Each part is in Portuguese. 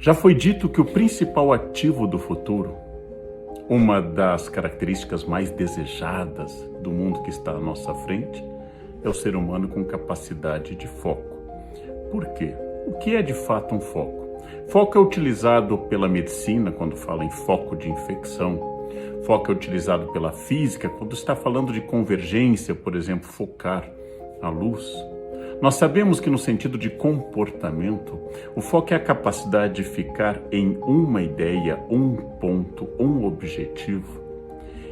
Já foi dito que o principal ativo do futuro, uma das características mais desejadas do mundo que está à nossa frente, é o ser humano com capacidade de foco. Por quê? O que é de fato um foco? Foco é utilizado pela medicina quando fala em foco de infecção. Foco é utilizado pela física quando está falando de convergência, por exemplo, focar a luz. Nós sabemos que no sentido de comportamento, o foco é a capacidade de ficar em uma ideia, um ponto, um objetivo,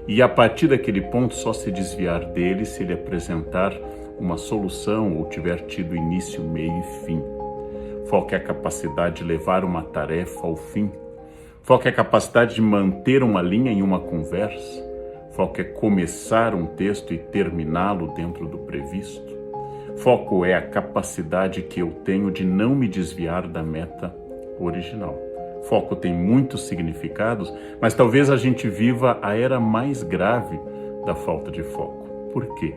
e a partir daquele ponto só se desviar dele se ele apresentar uma solução ou tiver tido início, meio e fim. Foco é a capacidade de levar uma tarefa ao fim. Foco é a capacidade de manter uma linha em uma conversa. Foco é começar um texto e terminá-lo dentro do previsto. Foco é a capacidade que eu tenho de não me desviar da meta original. Foco tem muitos significados, mas talvez a gente viva a era mais grave da falta de foco. Por quê?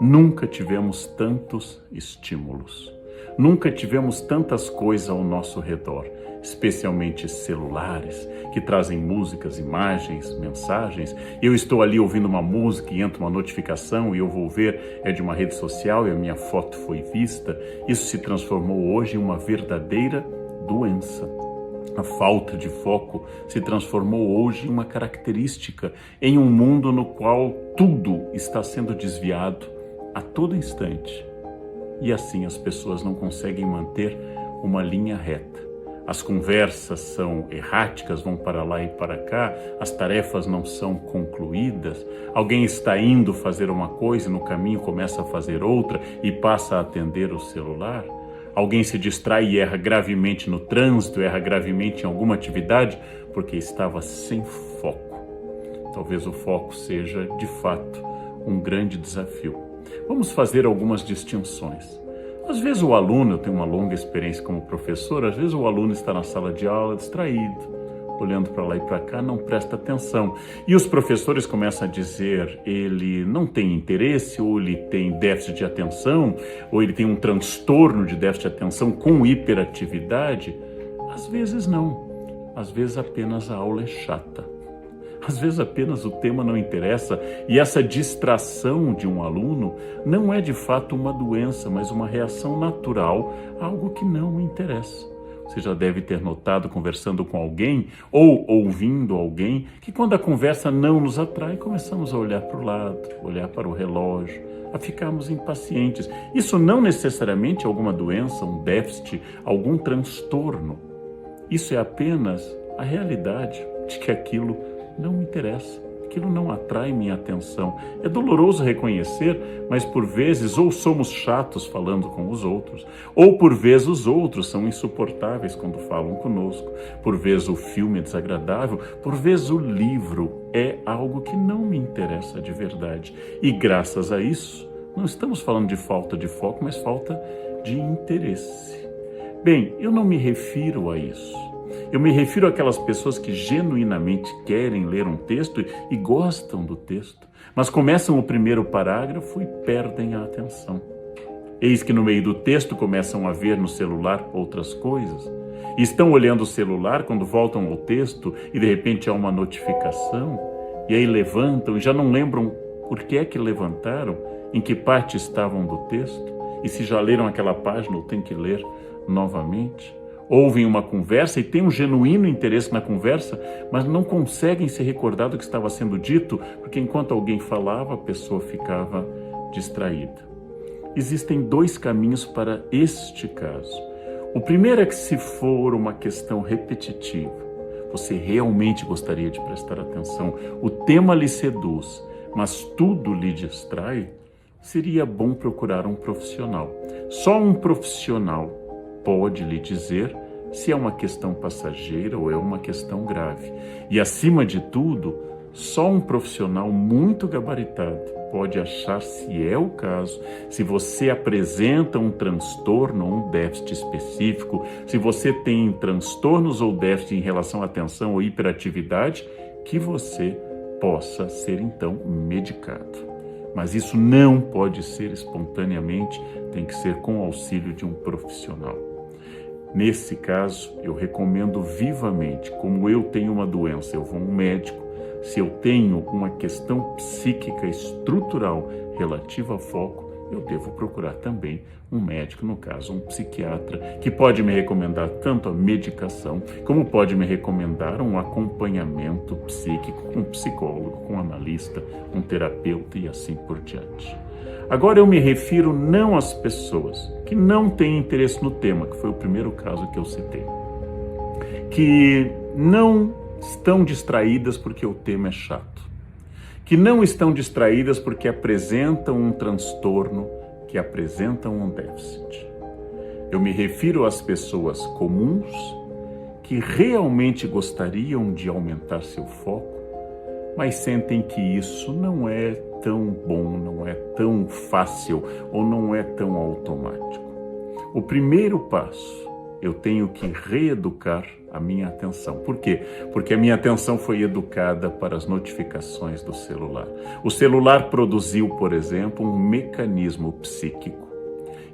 Nunca tivemos tantos estímulos. Nunca tivemos tantas coisas ao nosso redor, especialmente celulares, que trazem músicas, imagens, mensagens. Eu estou ali ouvindo uma música e entra uma notificação e eu vou ver, é de uma rede social e a minha foto foi vista. Isso se transformou hoje em uma verdadeira doença. A falta de foco se transformou hoje em uma característica em um mundo no qual tudo está sendo desviado a todo instante. E assim as pessoas não conseguem manter uma linha reta. As conversas são erráticas, vão para lá e para cá, as tarefas não são concluídas, alguém está indo fazer uma coisa e no caminho começa a fazer outra e passa a atender o celular. Alguém se distrai e erra gravemente no trânsito, erra gravemente em alguma atividade porque estava sem foco. Talvez o foco seja, de fato, um grande desafio. Vamos fazer algumas distinções. Às vezes o aluno, eu tenho uma longa experiência como professor, às vezes o aluno está na sala de aula distraído, olhando para lá e para cá, não presta atenção. E os professores começam a dizer, ele não tem interesse, ou ele tem déficit de atenção, ou ele tem um transtorno de déficit de atenção com hiperatividade. Às vezes não, às vezes apenas a aula é chata. Às vezes apenas o tema não interessa e essa distração de um aluno não é de fato uma doença, mas uma reação natural a algo que não interessa. Você já deve ter notado conversando com alguém ou ouvindo alguém que quando a conversa não nos atrai, começamos a olhar para o lado, olhar para o relógio, a ficarmos impacientes. Isso não necessariamente é alguma doença, um déficit, algum transtorno. Isso é apenas a realidade de que aquilo não me interessa, aquilo não atrai minha atenção. É doloroso reconhecer, mas por vezes ou somos chatos falando com os outros, ou por vezes os outros são insuportáveis quando falam conosco, por vezes o filme é desagradável, por vezes o livro é algo que não me interessa de verdade. E graças a isso, não estamos falando de falta de foco, mas falta de interesse. Bem, eu não me refiro a isso. Eu me refiro àquelas pessoas que genuinamente querem ler um texto e gostam do texto, mas começam o primeiro parágrafo e perdem a atenção. Eis que no meio do texto começam a ver no celular outras coisas. E estão olhando o celular quando voltam ao texto e de repente há uma notificação. E aí levantam e já não lembram por que é que levantaram, em que parte estavam do texto. E se já leram aquela página ou tem que ler novamente. Ouvem uma conversa e têm um genuíno interesse na conversa, mas não conseguem se recordar do que estava sendo dito, porque enquanto alguém falava, a pessoa ficava distraída. Existem dois caminhos para este caso. O primeiro é que se for uma questão repetitiva, você realmente gostaria de prestar atenção, o tema lhe seduz, mas tudo lhe distrai, seria bom procurar um profissional. Só um profissional pode lhe dizer se é uma questão passageira ou é uma questão grave. E, acima de tudo, só um profissional muito gabaritado pode achar se é o caso, se você apresenta um transtorno ou um déficit específico, se você tem transtornos ou déficit em relação à atenção ou hiperatividade, que você possa ser, então, medicado. Mas isso não pode ser espontaneamente, tem que ser com o auxílio de um profissional. Nesse caso, eu recomendo vivamente, como eu tenho uma doença, eu vou a um médico. Se eu tenho uma questão psíquica estrutural relativa a foco, eu devo procurar também um médico, no caso um psiquiatra, que pode me recomendar tanto a medicação, como pode me recomendar um acompanhamento psíquico com um psicólogo, com um analista, um terapeuta e assim por diante. Agora eu me refiro não às pessoas que não têm interesse no tema, que foi o primeiro caso que eu citei, que não estão distraídas porque o tema é chato, que não estão distraídas porque apresentam um transtorno, que apresentam um déficit. Eu me refiro às pessoas comuns que realmente gostariam de aumentar seu foco, mas sentem que isso não é tão bom, não é tão fácil ou não é tão automático. O primeiro passo, eu tenho que reeducar a minha atenção. Por quê? Porque a minha atenção foi educada para as notificações do celular. O celular produziu, por exemplo, um mecanismo psíquico.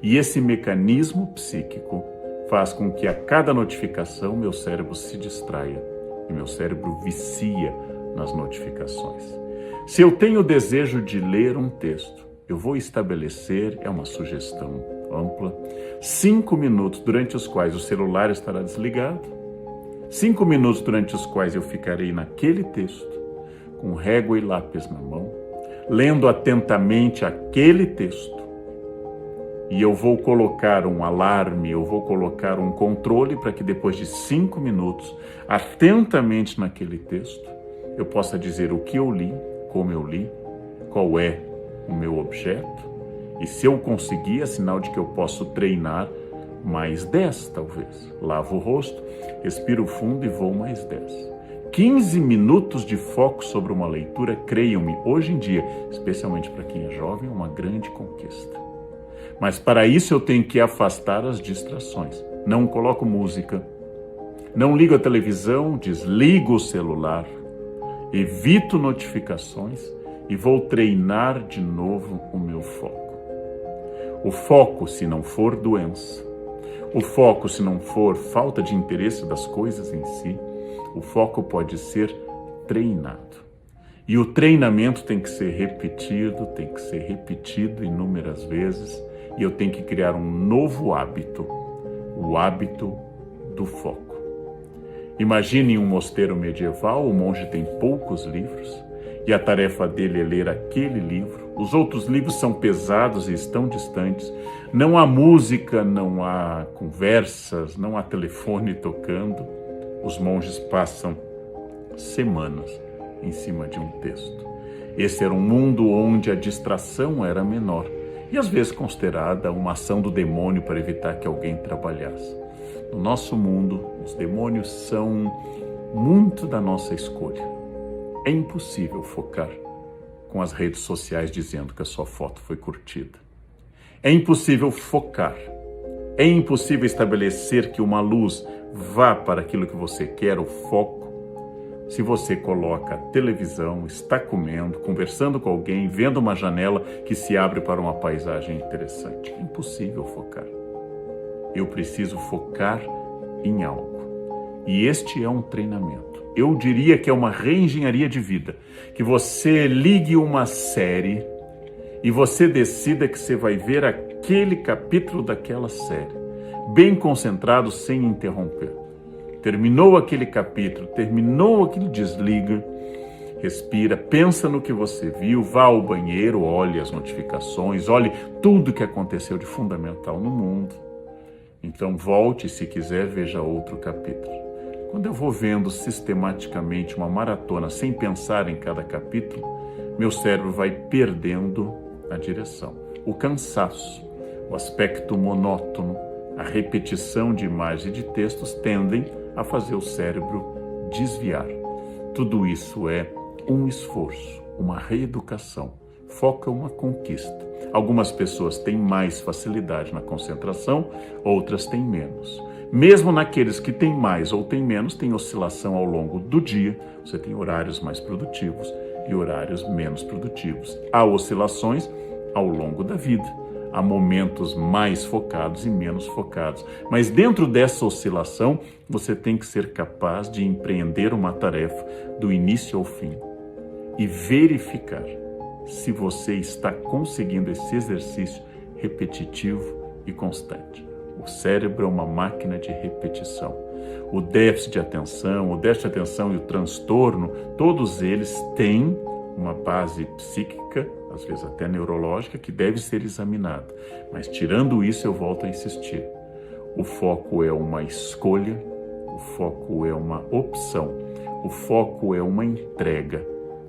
E esse mecanismo psíquico faz com que a cada notificação meu cérebro se distraia e meu cérebro vicia nas notificações. Se eu tenho o desejo de ler um texto, eu vou estabelecer, é uma sugestão ampla, 5 minutos durante os quais o celular estará desligado, 5 minutos durante os quais eu ficarei naquele texto, com régua e lápis na mão, lendo atentamente aquele texto. E eu vou colocar um alarme, eu vou colocar um controle para que depois de 5 minutos, atentamente naquele texto, eu possa dizer o que eu li, como eu li, qual é o meu objeto. E se eu conseguir, é sinal de que eu posso treinar mais 10, talvez. Lavo o rosto, respiro fundo e vou mais 10. 15 minutos de foco sobre uma leitura, creiam-me, hoje em dia, especialmente para quem é jovem, é uma grande conquista. Mas para isso eu tenho que afastar as distrações. Não coloco música, não ligo a televisão, desligo o celular, evito notificações e vou treinar de novo o meu foco. O foco, se não for doença, o foco, se não for falta de interesse das coisas em si, o foco pode ser treinado. E o treinamento tem que ser repetido inúmeras vezes, e eu tenho que criar um novo hábito, o hábito do foco. Imagine um mosteiro medieval, o monge tem poucos livros, e a tarefa dele é ler aquele livro. Os outros livros são pesados e estão distantes. Não há música, não há conversas, não há telefone tocando. Os monges passam semanas em cima de um texto. Esse era um mundo onde a distração era menor e às vezes considerada uma ação do demônio para evitar que alguém trabalhasse. No nosso mundo, os demônios são muito da nossa escolha. É impossível focar com as redes sociais dizendo que a sua foto foi curtida. É impossível focar. É impossível estabelecer que uma luz vá para aquilo que você quer, o foco, se você coloca a televisão, está comendo, conversando com alguém, vendo uma janela que se abre para uma paisagem interessante. É impossível focar. Eu preciso focar em algo. E este é um treinamento. Eu diria que é uma reengenharia de vida. Que você ligue uma série e você decida que você vai ver aquele capítulo daquela série, bem concentrado, sem interromper. Terminou aquele capítulo, terminou aquilo, desliga, respira, pensa no que você viu, vá ao banheiro, olhe as notificações, olhe tudo que aconteceu de fundamental no mundo. Então volte, se quiser, veja outro capítulo. Quando eu vou vendo sistematicamente uma maratona sem pensar em cada capítulo, meu cérebro vai perdendo a direção. O cansaço, o aspecto monótono, a repetição de imagens e de textos tendem a fazer o cérebro desviar. Tudo isso é um esforço, uma reeducação. Foco é uma conquista. Algumas pessoas têm mais facilidade na concentração, outras têm menos. Mesmo naqueles que têm mais ou têm menos, tem oscilação ao longo do dia. Você tem horários mais produtivos e horários menos produtivos. Há oscilações ao longo da vida. Há momentos mais focados e menos focados. Mas dentro dessa oscilação, você tem que ser capaz de empreender uma tarefa do início ao fim e verificar se você está conseguindo esse exercício repetitivo e constante. O cérebro é uma máquina de repetição. O déficit de atenção e o transtorno, todos eles têm uma base psíquica, às vezes até neurológica, que deve ser examinada. Mas tirando isso, eu volto a insistir. O foco é uma escolha, o foco é uma opção, o foco é uma entrega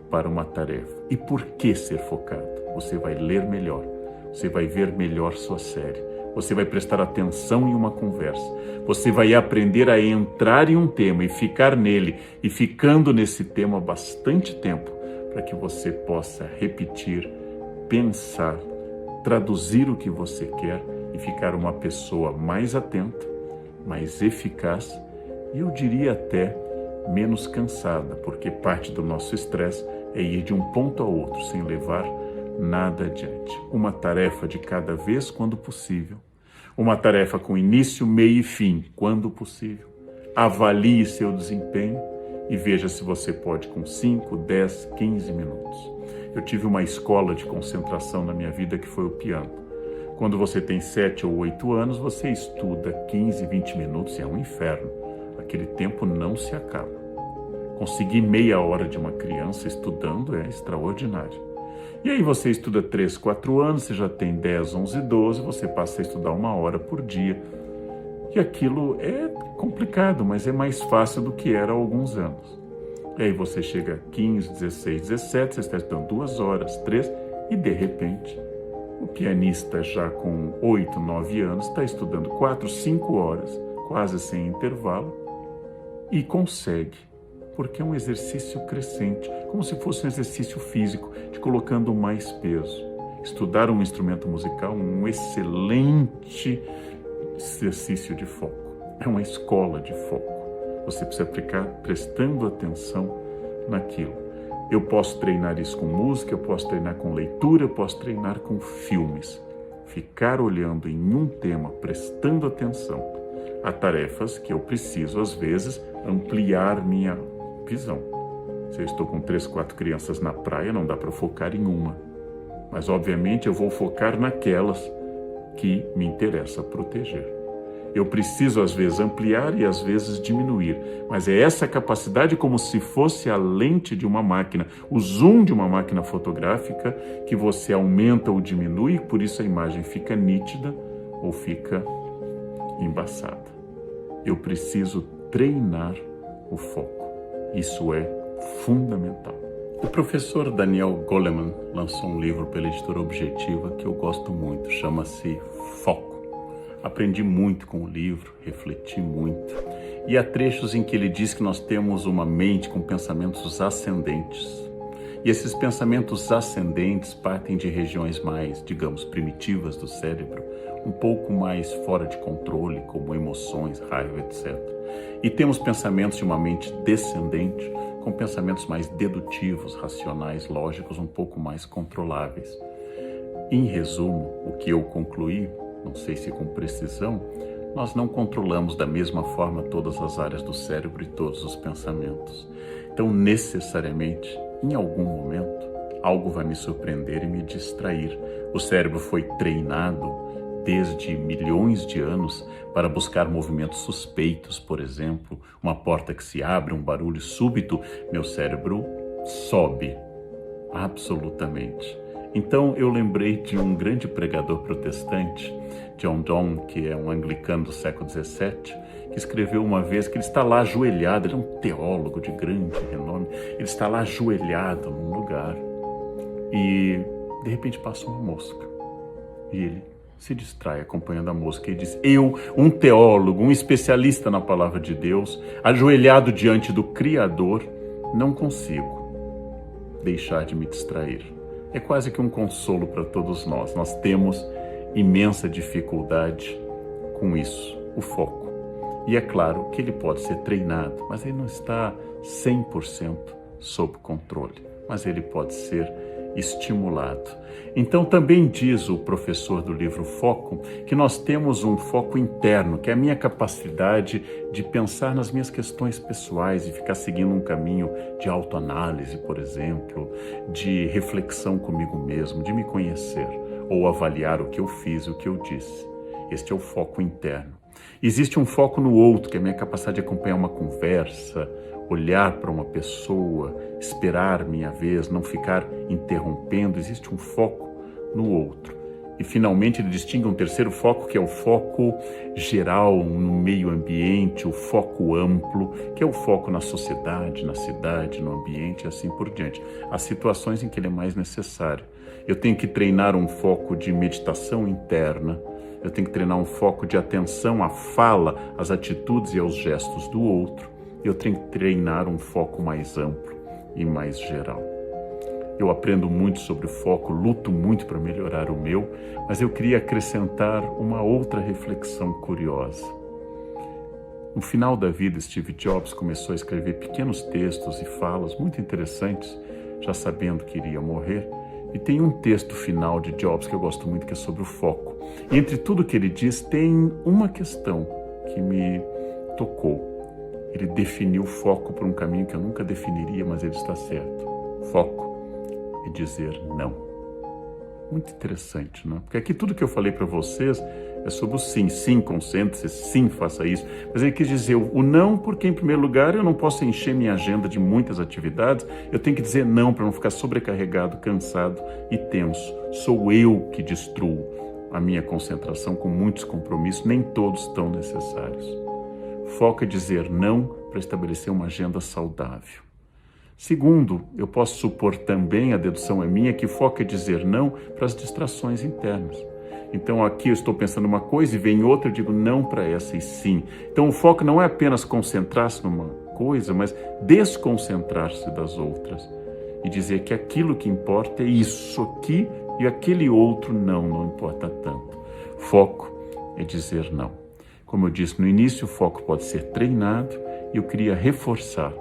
para uma tarefa. E por que ser focado? Você vai ler melhor, você vai ver melhor sua série, você vai prestar atenção em uma conversa, você vai aprender a entrar em um tema e ficar nele, e ficando nesse tema bastante tempo, para que você possa repetir, pensar, traduzir o que você quer e ficar uma pessoa mais atenta, mais eficaz e eu diria até menos cansada, porque parte do nosso estresse é ir de um ponto ao outro sem levar nada adiante. Uma tarefa de cada vez quando possível. Uma tarefa com início, meio e fim, quando possível. Avalie seu desempenho e veja se você pode com 5, 10, 15 minutos. Eu tive uma escola de concentração na minha vida que foi o piano. Quando você tem 7 ou 8 anos, você estuda 15, 20 minutos e é um inferno. Aquele tempo não se acaba. Conseguir meia hora de uma criança estudando é extraordinário. E aí você estuda 3, 4 anos, você já tem 10, 11, 12, você passa a estudar 1 hora por dia. E aquilo é complicado, mas é mais fácil do que era há alguns anos. E aí você chega a 15, 16, 17, você está estudando 2 horas, 3, e de repente, o pianista já com 8, 9 anos está estudando 4, 5 horas, quase sem intervalo, e consegue, porque é um exercício crescente, como se fosse um exercício físico, te colocando mais peso. Estudar um instrumento musical é um excelente exercício de foco, é uma escola de foco. Você precisa ficar prestando atenção naquilo. Eu posso treinar isso com música, eu posso treinar com leitura, eu posso treinar com filmes. Ficar olhando em um tema, prestando atenção a tarefas que eu preciso, às vezes, ampliar minha visão. Se eu estou com 3, 4 crianças na praia, não dá para focar em uma. Mas, obviamente, eu vou focar naquelas que me interessa proteger. Eu preciso, às vezes, ampliar e, às vezes, diminuir. Mas é essa capacidade como se fosse a lente de uma máquina, o zoom de uma máquina fotográfica, que você aumenta ou diminui, por isso a imagem fica nítida ou fica embaçada. Eu preciso treinar o foco. Isso é fundamental. O professor Daniel Goleman lançou um livro pela editora Objetiva que eu gosto muito, chama-se Foco. Aprendi muito com o livro, refleti muito. E há trechos em que ele diz que nós temos uma mente com pensamentos ascendentes. E esses pensamentos ascendentes partem de regiões mais, digamos, primitivas do cérebro, um pouco mais fora de controle, como emoções, raiva, etc. E temos pensamentos de uma mente descendente, com pensamentos mais dedutivos, racionais, lógicos, um pouco mais controláveis. Em resumo, o que eu concluí, não sei se com precisão, nós não controlamos da mesma forma todas as áreas do cérebro e todos os pensamentos. Então, necessariamente, em algum momento, algo vai me surpreender e me distrair. O cérebro foi treinado desde milhões de anos para buscar movimentos suspeitos, por exemplo, uma porta que se abre, um barulho súbito, meu cérebro sobe, absolutamente. Então eu lembrei de um grande pregador protestante, John Donne, que é um anglicano do século XVII, que escreveu uma vez que ele está lá ajoelhado, ele é um teólogo de grande renome, ele está lá ajoelhado num lugar e de repente passa uma mosca e ele se distrai acompanhando a mosca e diz: eu, um teólogo, um especialista na palavra de Deus, ajoelhado diante do Criador, não consigo deixar de me distrair. É quase que um consolo para todos nós. Nós temos imensa dificuldade com isso, o foco. E é claro que ele pode ser treinado, mas ele não está 100% sob controle. Mas ele pode ser estimulado. Então também diz o professor do livro Foco que nós temos um foco interno, que é a minha capacidade de pensar nas minhas questões pessoais e ficar seguindo um caminho de autoanálise, por exemplo, de reflexão comigo mesmo, de me conhecer ou avaliar o que eu fiz, o que eu disse. Este é o foco interno. Existe um foco no outro, que é a minha capacidade de acompanhar uma conversa, olhar para uma pessoa, esperar minha vez, não ficar interrompendo. Existe um foco no outro. E finalmente ele distingue um terceiro foco, que é o foco geral no meio ambiente, o foco amplo, que é o foco na sociedade, na cidade, no ambiente e assim por diante. As situações em que ele é mais necessário. Eu tenho que treinar um foco de meditação interna, eu tenho que treinar um foco de atenção à fala, às atitudes e aos gestos do outro. Eu tenho que treinar um foco mais amplo e mais geral. Eu aprendo muito sobre o foco, luto muito para melhorar o meu, mas eu queria acrescentar uma outra reflexão curiosa. No final da vida, Steve Jobs começou a escrever pequenos textos e falas muito interessantes, já sabendo que iria morrer. E tem um texto final de Jobs que eu gosto muito, que é sobre o foco. E entre tudo que ele diz, tem uma questão que me tocou. Ele definiu o foco por um caminho que eu nunca definiria, mas ele está certo. Foco é dizer não. Muito interessante, não é? Porque aqui tudo que eu falei para vocês é sobre o sim. Sim, concentre-se, sim, faça isso. Mas ele quis dizer o não porque, em primeiro lugar, eu não posso encher minha agenda de muitas atividades. Eu tenho que dizer não para não ficar sobrecarregado, cansado e tenso. Sou eu que destruo a minha concentração com muitos compromissos, nem todos tão necessários. Foco é dizer não para estabelecer uma agenda saudável. Segundo, eu posso supor também, a dedução é minha, que foco é dizer não para as distrações internas. Então aqui eu estou pensando uma coisa e vem outra, eu digo não para essa e sim. Então o foco não é apenas concentrar-se numa coisa, mas desconcentrar-se das outras. E dizer que aquilo que importa é isso aqui e aquele outro não importa tanto. Foco é dizer não. Como eu disse no início, o foco pode ser treinado e eu queria reforçar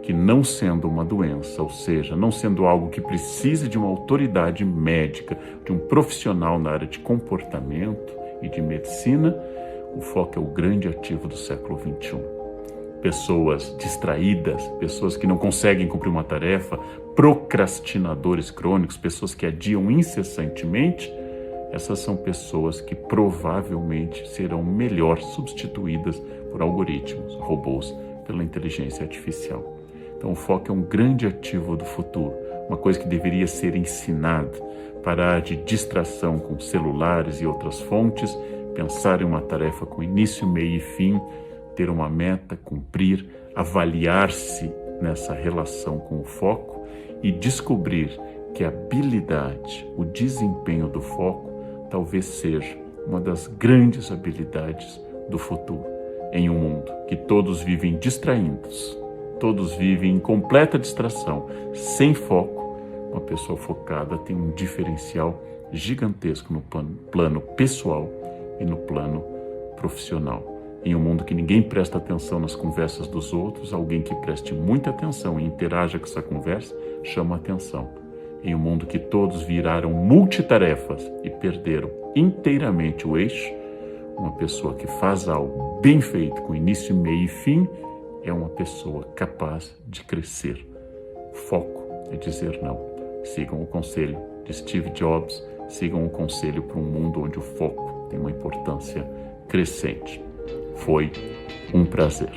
que não sendo uma doença, ou seja, não sendo algo que precise de uma autoridade médica, de um profissional na área de comportamento e de medicina, o foco é o grande ativo do século XXI. Pessoas distraídas, pessoas que não conseguem cumprir uma tarefa, procrastinadores crônicos, pessoas que adiam incessantemente, essas são pessoas que provavelmente serão melhor substituídas por algoritmos, robôs, pela inteligência artificial. Então o foco é um grande ativo do futuro, uma coisa que deveria ser ensinada, parar de distração com celulares e outras fontes, pensar em uma tarefa com início, meio e fim, ter uma meta, cumprir, avaliar-se nessa relação com o foco e descobrir que a habilidade, o desempenho do foco talvez seja uma das grandes habilidades do futuro. Em um mundo que todos vivem distraídos, todos vivem em completa distração, sem foco, uma pessoa focada tem um diferencial gigantesco no plano pessoal e no plano profissional. Em um mundo que ninguém presta atenção nas conversas dos outros, alguém que preste muita atenção e interaja com essa conversa chama atenção. Em um mundo que todos viraram multitarefas e perderam inteiramente o eixo, uma pessoa que faz algo bem feito, com início, meio e fim, é uma pessoa capaz de crescer. Foco é dizer não. Sigam o conselho de Steve Jobs, sigam o conselho para um mundo onde o foco tem uma importância crescente. Foi um prazer.